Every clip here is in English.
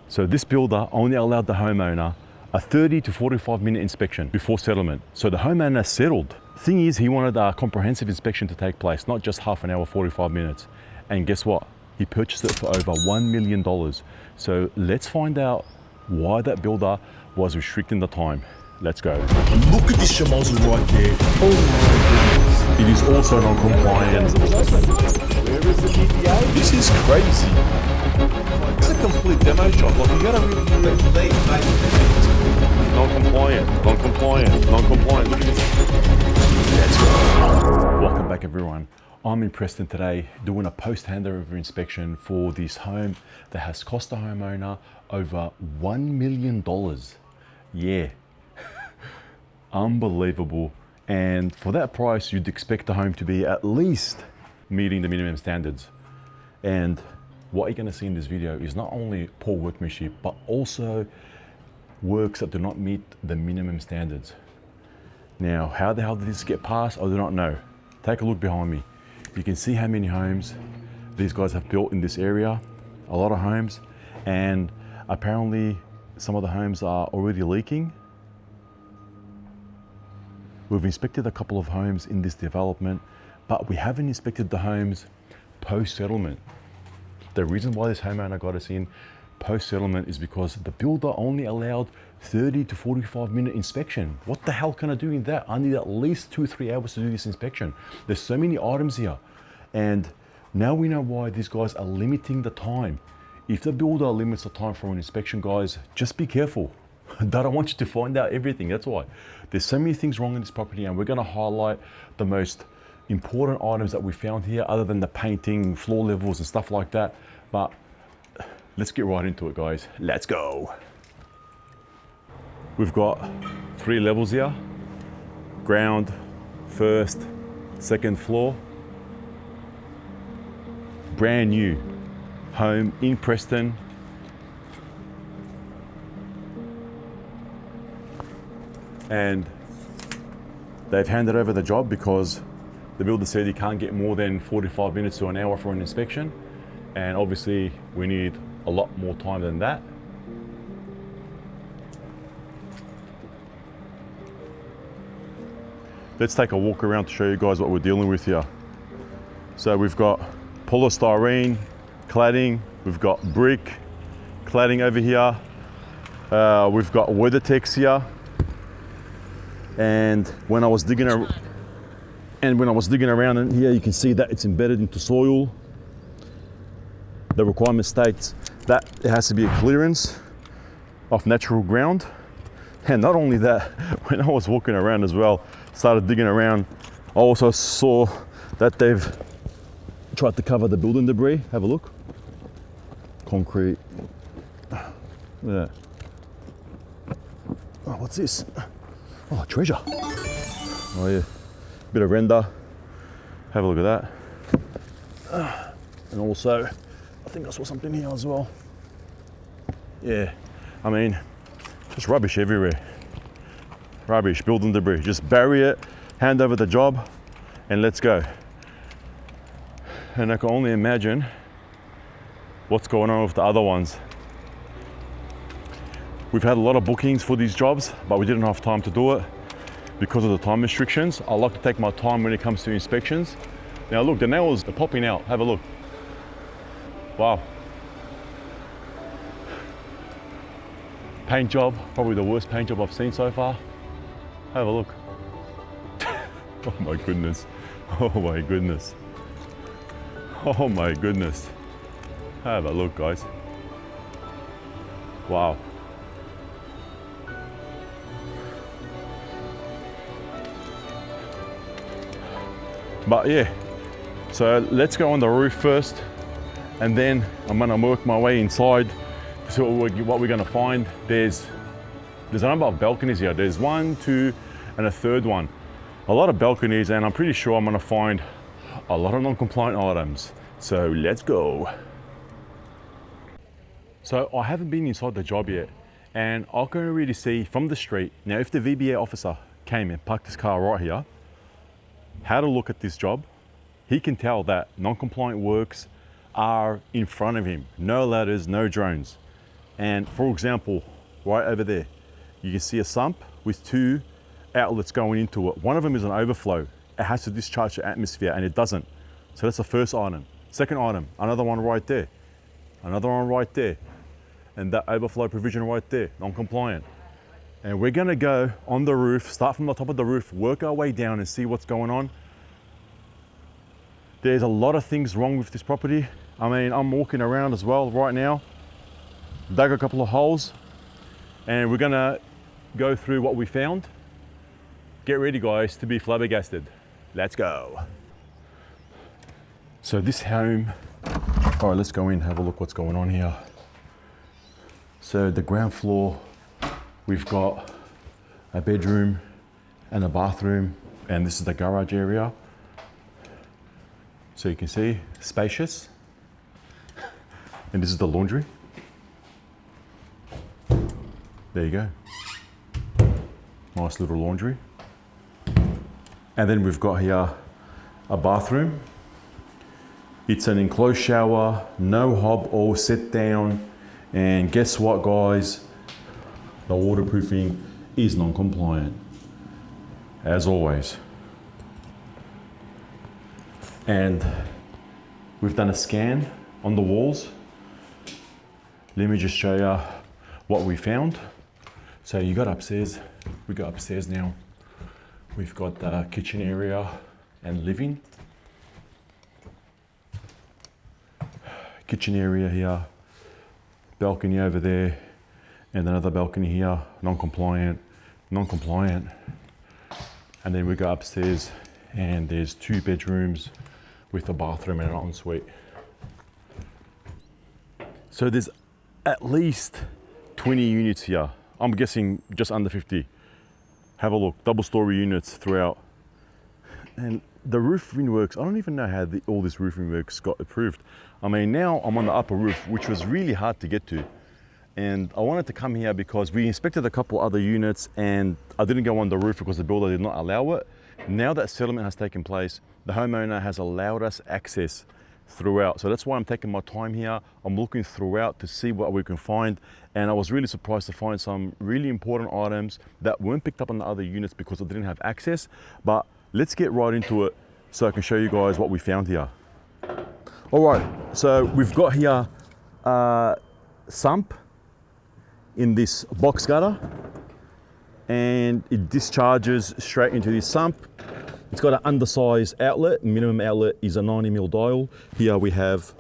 So this builder only allowed the homeowner a 30 to 45 minute inspection before settlement. So the homeowner settled. Thing is, he wanted a comprehensive inspection to take place, not just half an hour, 45 minutes. And guess what? He purchased it for over $1 million. So let's find out why that builder was restricting the time. Let's go. Look at this chamozzle right there. Oh my goodness. It is also non-compliant. Where is the DPA? This is crazy. It's a complete demo shop. Like, you gotta really Non-compliant, non-compliant, non-compliant. Look at this. Let's go. Welcome back, everyone. I'm in Preston today doing a post-handover inspection for this home that has cost the homeowner over $1 million. Yeah, unbelievable. And for that price, you'd expect the home to be at least meeting the minimum standards. And what you're gonna see in this video is not only poor workmanship, but also works that do not meet the minimum standards. Now, how the hell did this get passed? I do not know. Take a look behind me. You can see how many homes these guys have built in this area, a lot of homes, and apparently some of the homes are already leaking. We've inspected a couple of homes in this development, but we haven't inspected the homes post-settlement. The reason why this homeowner got us in post-settlement is because the builder only allowed 30 to 45 minute inspection. What the hell can I do in that? I need at least 2-3 hours to do this inspection. There's so many items here. And now we know why these guys are limiting the time. If the builder limits the time for an inspection, guys, just be careful. I don't want you to find out everything, that's why. There's so many things wrong in this property, and we're gonna highlight the most important items that we found here, other than the painting, floor levels and stuff like that. But let's get right into it, guys. Let's go. We've got 3 levels here. Ground, first, second floor. Brand new home in Preston. And they've handed over the job because the builder said he can't get more than 45 minutes to an hour for an inspection. And obviously we need a lot more time than that. Let's take a walk around to show you guys what we're dealing with here. So we've got polystyrene, cladding, we've got brick, cladding over here. We've got WeatherTex here. And when I was digging around in here, you can see that it's embedded into soil. The requirement states that it has to be a clearance of natural ground. And not only that, when I was walking around as well, started digging around, I also saw that they've tried to cover the building debris. Have a look. Concrete. Yeah. Oh, what's this? Oh, treasure. Oh yeah. Bit of render. Have a look at that. And also, I think I saw something here as well. Yeah, I mean, just rubbish everywhere. Rubbish, building debris. Just bury it, hand over the job, and let's go. And I can only imagine what's going on with the other ones. We've had a lot of bookings for these jobs, but we didn't have time to do it because of the time restrictions. I like to take my time when it comes to inspections. Now look, the nails are popping out. Have a look. Wow. Paint job, probably the worst paint job I've seen so far. Have a look. Oh my goodness. Oh my goodness. Oh my goodness. Have a look, guys. Wow. But yeah, so let's go on the roof first, and then I'm gonna work my way inside to see what we're gonna find. There's a number of balconies here. There's 1, 2, and a third one. A lot of balconies, and I'm pretty sure I'm gonna find a lot of non-compliant items. So let's go. So I haven't been inside the job yet, and I can already see from the street. Now, if the VBA officer came and parked his car right here, had a look at this job, he can tell that non-compliant works are in front of him. No ladders, no drones. And for example, right over there, you can see a sump with 2 outlets going into it. One of them is an overflow. It has to discharge the atmosphere and it doesn't. So that's the first item. Second item, another one right there. Another one right there. And that overflow provision right there, non-compliant. And we're gonna go on the roof, start from the top of the roof, work our way down and see what's going on. There's a lot of things wrong with this property. I mean, I'm walking around as well right now, dug a couple of holes, and we're gonna go through what we found. Get ready, guys, to be flabbergasted. Let's go. So this home, all right, let's go in, have a look what's going on here. So the ground floor, we've got a bedroom and a bathroom, and this is the garage area. So you can see, spacious. And this is the laundry. There you go. Nice little laundry. And then we've got here a bathroom. It's an enclosed shower, no hob or set down. And guess what, guys? The waterproofing is non-compliant, as always. And we've done a scan on the walls. Let me just show you what we found. So you got upstairs, we got upstairs now. We've got the kitchen area and living. Kitchen area here, balcony over there, and another balcony here, non-compliant, non-compliant. And then we go upstairs and there's 2 bedrooms with a bathroom and an ensuite. So there's at least 20 units here. I'm guessing just under 50. Have a look, double-story units throughout. And the roofing works, I don't even know how all this roofing works got approved. I mean, now I'm on the upper roof, which was really hard to get to. And I wanted to come here because we inspected a couple other units and I didn't go on the roof because the builder did not allow it. Now that settlement has taken place, the homeowner has allowed us access throughout. So that's why I'm taking my time here. I'm looking throughout to see what we can find. And I was really surprised to find some really important items that weren't picked up on the other units because I didn't have access. But let's get right into it so I can show you guys what we found here. All right, so we've got here a sump in this box gutter and it discharges straight into this sump. It's got an undersized outlet. Minimum outlet is a 90mm dial. Here we have,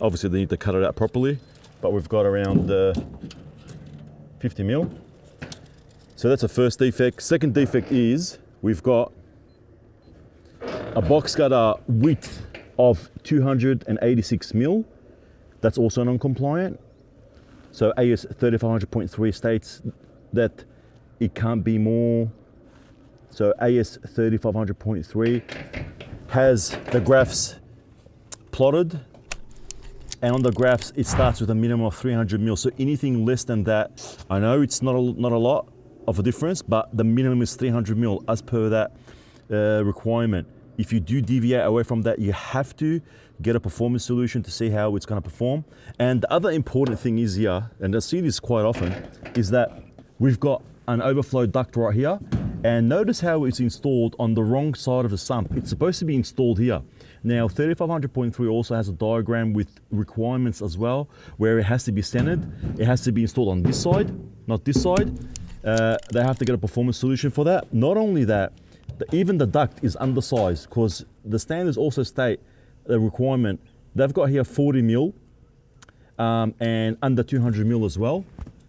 obviously they need to cut it out properly, but we've got around 50mm. So that's the first defect. Second defect is we've got a box gutter width of 286mm. That's also non-compliant. So AS 3500.3 states that it can't be more. So AS 3500.3 has the graphs plotted, and on the graphs it starts with a minimum of 300mm. So anything less than that, I know it's not a lot of a difference, but the minimum is 300mm as per that requirement. If you do deviate away from that, you have to get a performance solution to see how it's going to perform. And the other important thing is here, and I see this quite often, is that we've got an overflow duct right here. And notice how it's installed on the wrong side of the sump. It's supposed to be installed here. Now 3500.3 also has a diagram with requirements as well, where it has to be centered. It has to be installed on this side, not this side. They have to get a performance solution for that. Not only that, even the duct is undersized because the standards also state the requirement. They've got here 40mm and under 200mm as well.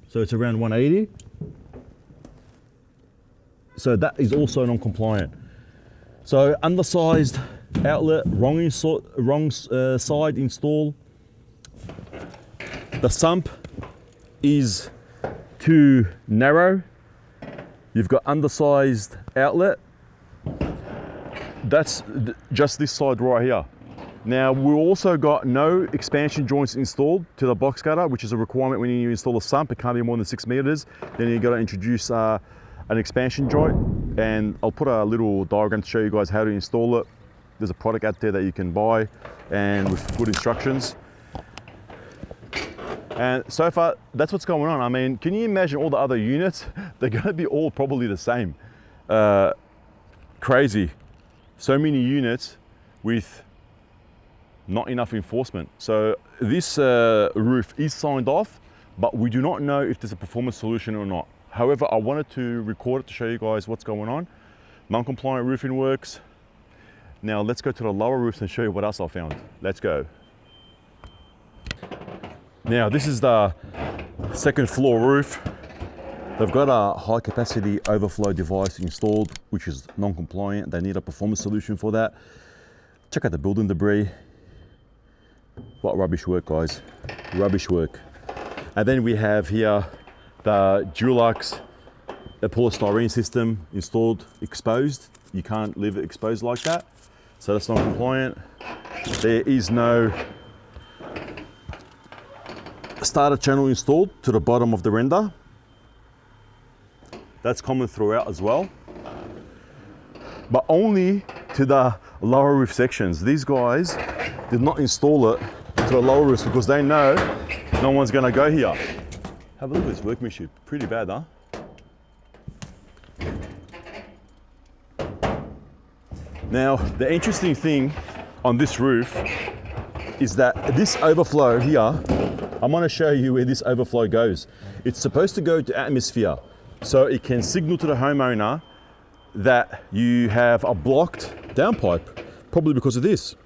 So it's around 180. So that is also non-compliant. So undersized outlet, wrong side install. The sump is too narrow. You've got undersized outlet. That's just this side right here. Now we also got no expansion joints installed to the box gutter, which is a requirement when you install a sump. It can't be more than 6 meters. Then you got to introduce an expansion joint, and I'll put a little diagram to show you guys how to install it. There's a product out there that you can buy and with good instructions. And so far, that's what's going on. I mean, can you imagine all the other units? They're gonna be all probably the same. Crazy. So many units with not enough enforcement. So this roof is signed off, but we do not know if there's a performance solution or not. However, I wanted to record it to show you guys what's going on. Non-compliant roofing works. Now let's go to the lower roofs and show you what else I found. Let's go. Now this is the second floor roof. They've got a high capacity overflow device installed, which is non-compliant. They need a performance solution for that. Check out the building debris. What rubbish work, guys. Rubbish work. And then we have here the Dulux polystyrene system installed, exposed. You can't leave it exposed like that. So that's non-compliant. There is no starter channel installed to the bottom of the render. That's common throughout as well. But only to the lower roof sections. These guys did not install it to the lower roofs because they know no one's gonna go here. Have a look at this workmanship. Pretty bad, huh? Now, the interesting thing on this roof is that this overflow here, I'm gonna show you where this overflow goes. It's supposed to go to atmosphere, so it can signal to the homeowner that you have a blocked downpipe, probably because of this.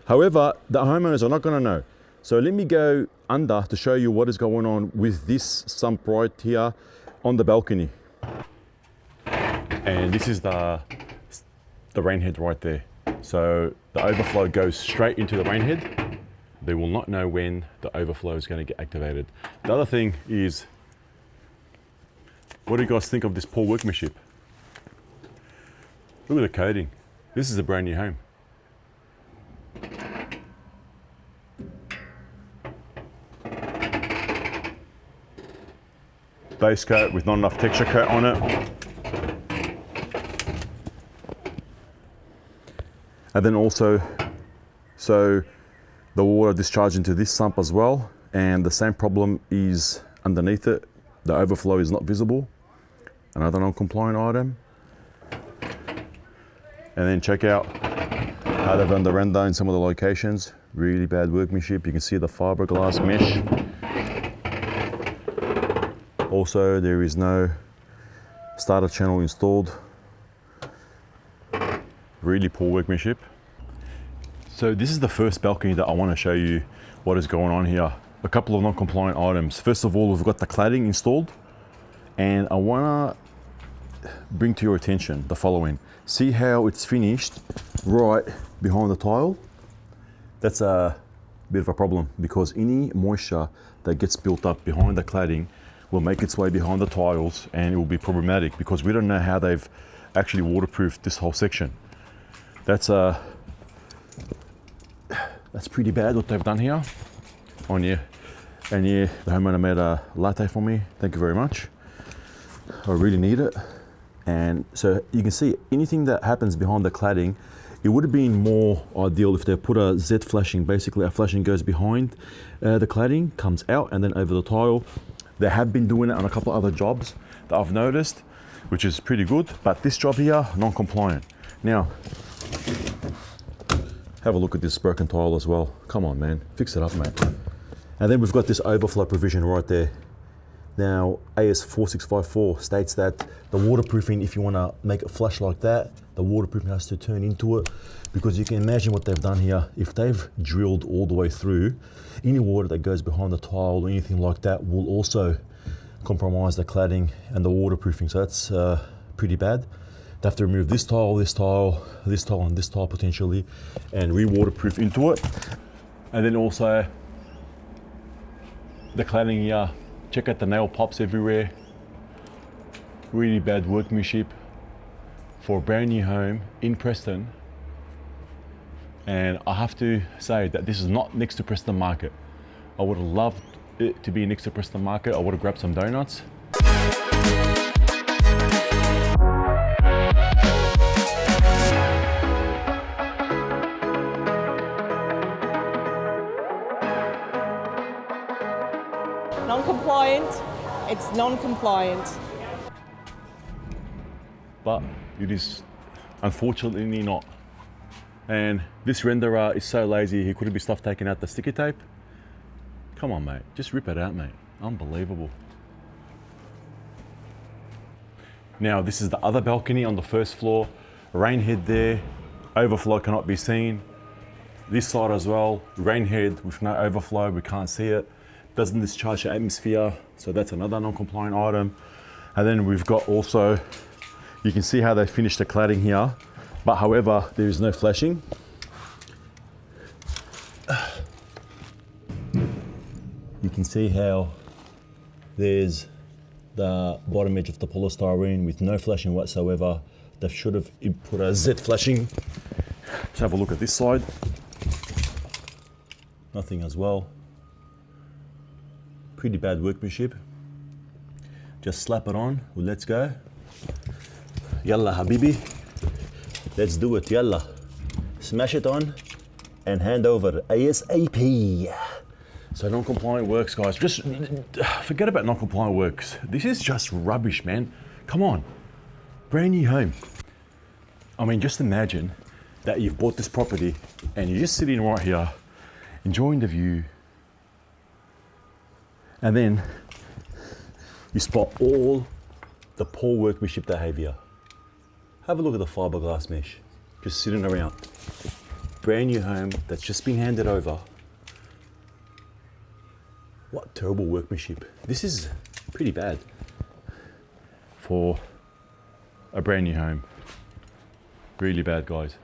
However, the homeowners are not gonna know. So let me go under to show you what is going on with this sump right here on the balcony. And this is the rain head right there. So the overflow goes straight into the rain head. They will not know when the overflow is going to get activated. The other thing is, what do you guys think of this poor workmanship? Look at the coating. This is a brand new home. Base coat with not enough texture coat on it. And then also, so the water discharged into this sump as well, and the same problem is underneath it. The overflow is not visible. Another non-compliant item. And then check out how they've done the render in some of the locations. Really bad workmanship. You can see the fiberglass mesh. Also, there is no starter channel installed. Really poor workmanship. So this is the first balcony that I want to show you what is going on here. A couple of non-compliant items. First of all, we've got the cladding installed, and I want to bring to your attention the following. See how it's finished right behind the tile? That's a bit of a problem because any moisture that gets built up behind the cladding will make its way behind the tiles, and it will be problematic because we don't know how they've actually waterproofed this whole section. That's pretty bad what they've done here. Oh yeah, and yeah, the homeowner made a latte for me. Thank you very much. I really need it. And so you can see anything that happens behind the cladding, it would have been more ideal if they put a Z flashing. Basically, a flashing goes behind the cladding, comes out, and then over the tile. They have been doing it on a couple of other jobs that I've noticed, which is pretty good. But this job here, non-compliant. Now, have a look at this broken tile as well. Come on, man, fix it up, mate. And then we've got this overflow provision right there. Now, AS 4654 states that the waterproofing, if you want to make it flush like that, the waterproofing has to turn into it, because you can imagine what they've done here. If they've drilled all the way through, any water that goes behind the tile or anything like that will also compromise the cladding and the waterproofing. So that's pretty bad. They have to remove this tile, this tile, this tile, and this tile potentially, and re-waterproof into it. And then also the cladding here. Check out the nail pops everywhere. Really bad workmanship for a brand new home in Preston. And I have to say that this is not next to Preston Market. I would have loved it to be next to Preston Market. I would have grabbed some donuts. compliant, it's non-compliant. But it is unfortunately not. And this renderer is so lazy, he couldn't be stuff taken out the sticky tape. Come on, mate, just rip it out, mate. Unbelievable. Now, this is the other balcony on the first floor. Rain head there, overflow cannot be seen. This side as well, rain head with no overflow, we can't see it. Doesn't discharge the atmosphere, so that's another non-compliant item. And then we've got also, you can see how they finished the cladding here, but however, there is no flashing. You can see how there's the bottom edge of the polystyrene with no flashing whatsoever. They should have put a Z flashing. Let's have a look at this side. Nothing as well. Pretty bad workmanship. Just slap it on. Well, let's go. Yalla habibi. Let's do it. Yalla. Smash it on and hand over ASAP. So non-compliant works, guys. Just forget about non-compliant works. This is just rubbish, man. Come on. Brand new home. I mean, just imagine that you've bought this property and you're just sitting right here, enjoying the view, and then you spot all the poor workmanship they have here. Have a look at the fiberglass mesh, just sitting around. Brand new home that's just been handed over. What terrible workmanship. This is pretty bad for a brand new home. Really bad, guys.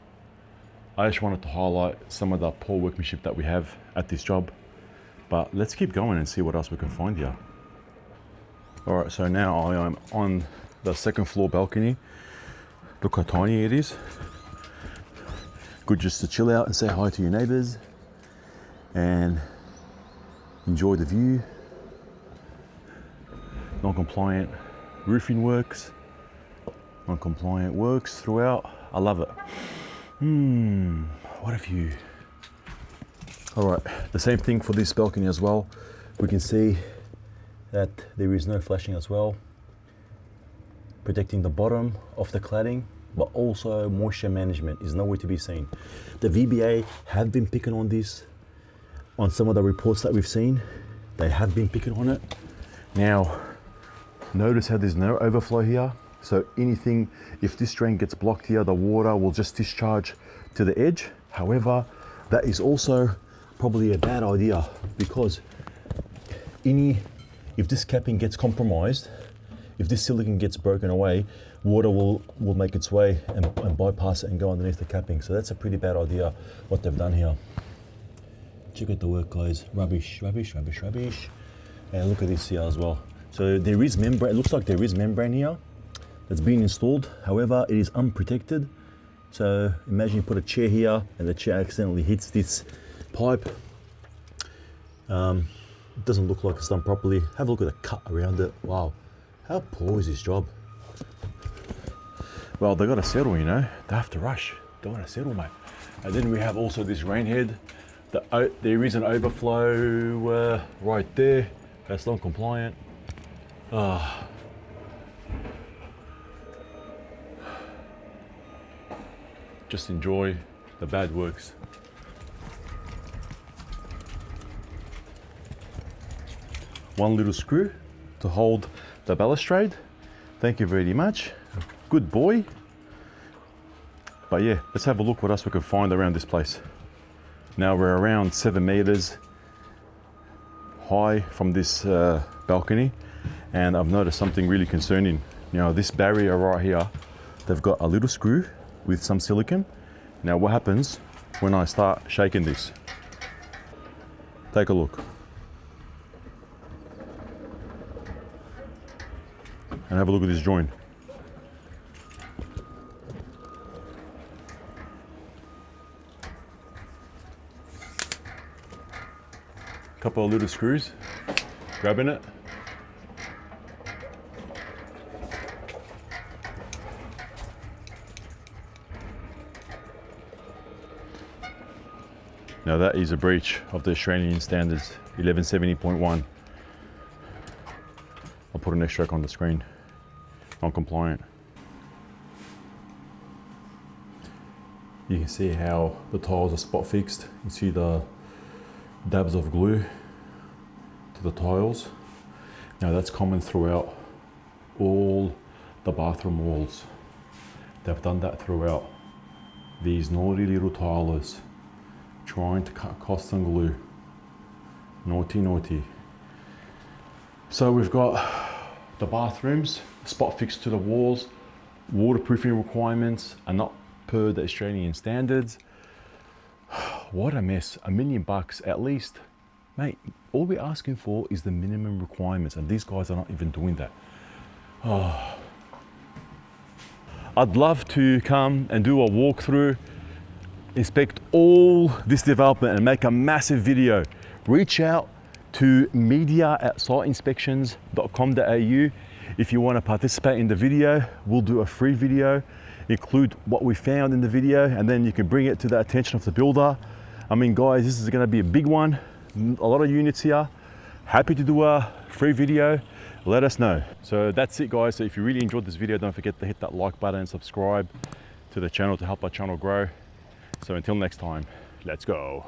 I just wanted to highlight some of the poor workmanship that we have at this job, but let's keep going and see what else we can find here. All right, so now I am on the second floor balcony. Look how tiny it is. Good just to chill out and say hi to your neighbors and enjoy the view. Non-compliant roofing works. Non-compliant works throughout. I love it. What a view. All right, the same thing for this balcony as well. We can see that there is no flashing as well, protecting the bottom of the cladding, but also moisture management is nowhere to be seen. The VBA have been picking on this on some of the reports that we've seen. They have been picking on it. Now, notice how there's no overflow here. So anything, if this drain gets blocked here, the water will just discharge to the edge. However, that is also probably a bad idea because if this capping gets compromised, if this silicone gets broken away, water will make its way and bypass it and go underneath the capping. So that's a pretty bad idea what they've done here. Check out the work, guys. Rubbish, rubbish, rubbish, rubbish. And look at this here as well. So there is membrane, it looks like there is membrane here that's been installed. However, it is unprotected. So imagine you put a chair here and the chair accidentally hits this pipe. It doesn't look like it's done properly. Have a look at the cut around it. Wow, how poor is this job? Well, they gotta settle, you know. They have to rush. They gotta settle, mate. And then we have also this rain head. There is an overflow right there. That's non-compliant. Just enjoy the bad works. One little screw to hold the balustrade. Thank you very much. Good boy. But yeah, let's have a look what else we can find around this place. Now we're around 7 meters high from this balcony, and I've noticed something really concerning. Now this barrier right here, they've got a little screw with some silicone. Now what happens when I start shaking this? Take a look. And have a look at this joint. Couple of little screws, grabbing it. Now that is a breach of the Australian standards, 1170.1. I'll put an extract on the screen. Non-compliant. You can see how the tiles are spot fixed. You see the dabs of glue to the tiles. Now that's common throughout all the bathroom walls. They've done that throughout. These naughty little tilers trying to cut custom glue. Naughty, naughty. So we've got the bathrooms, spot fixed to the walls. Waterproofing requirements are not per the Australian standards. What a mess. $1 million at least. Mate, all we're asking for is the minimum requirements, and these guys are not even doing that. Oh. I'd love to come and do a walkthrough, inspect all this development and make a massive video. Reach out to media@siteinspections.com.au if you want to participate in the video. We'll do a free video, include what we found in the video, and then you can bring it to the attention of the builder. I mean, guys, this is going to be a big one. A lot of units here. Happy to do a free video. Let us know. So that's it, guys. So if you really enjoyed this video, don't forget to hit that like button and subscribe to the channel to help our channel grow. So until next time, let's go.